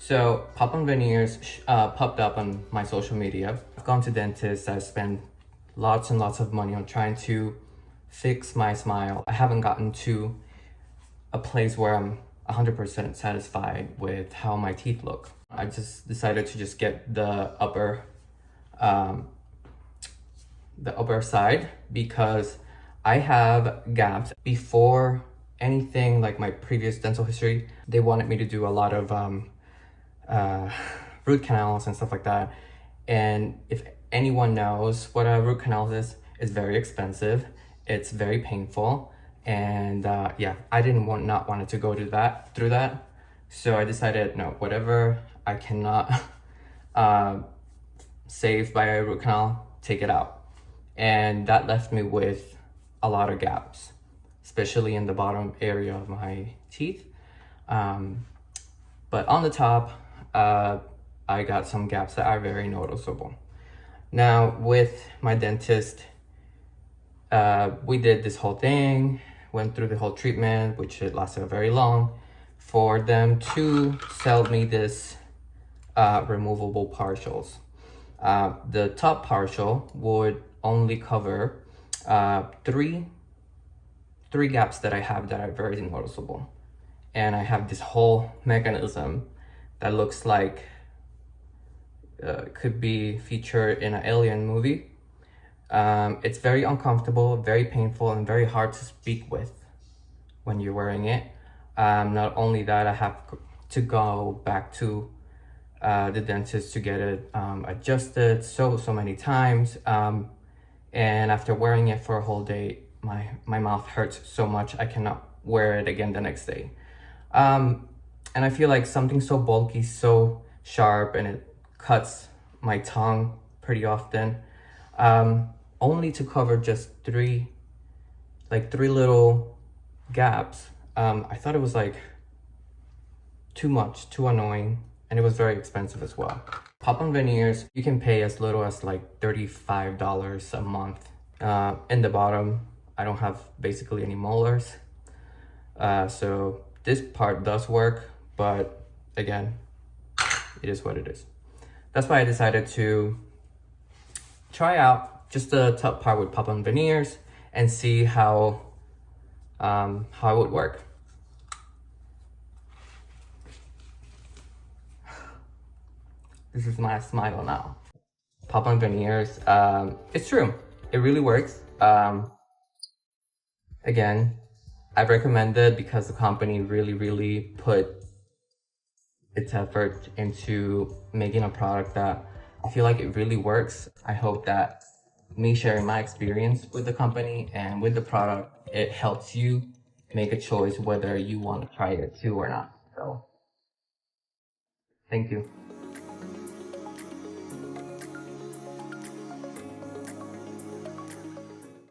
So pop-on veneers popped up on my social media. I've gone to dentists. I've spent lots and lots of money on trying to fix my smile. I haven't gotten to a place where I'm 100% satisfied with how my teeth look. I just decided to just get the upper side because I have gaps. Before anything like my previous dental history, they wanted me to do a lot of root canals and stuff like that. And if anyone knows what a root canal is, it's very expensive. It's very painful. And yeah, I didn't want to go through that. So I decided, no, whatever I cannot save by a root canal, take it out. And that left me with a lot of gaps, especially in the bottom area of my teeth. But on the top, I got some gaps that are very noticeable. Now with my dentist, we did this whole thing, went through the whole treatment, which it lasted very long, for them to sell me this removable partials. The top partial would only cover three gaps that I have that are very noticeable. And I have this whole mechanism that looks like could be featured in an alien movie. It's very uncomfortable, very painful, and very hard to speak with when you're wearing it. Not only that, I have to go back to the dentist to get it adjusted so many times. And after wearing it for a whole day, my mouth hurts so much I cannot wear it again the next day. And I feel like something so bulky, so sharp, and it cuts my tongue pretty often. Only to cover just three little gaps. I thought it was like too much, too annoying, and it was very expensive as well. Pop-on veneers, you can pay as little as like $35 a month. In the bottom, I don't have basically any molars. So this part does work, but again, it is what it is. That's why I decided to try out just the top part with pop-on veneers and see how it would work. This is my smile now. Pop-on veneers, it's true. It really works. Again, I recommend it because the company really put its effort into making a product that I feel like it really works. I hope that me sharing my experience with the company and with the product, it helps you make a choice whether you want to try it too or not. So, thank you.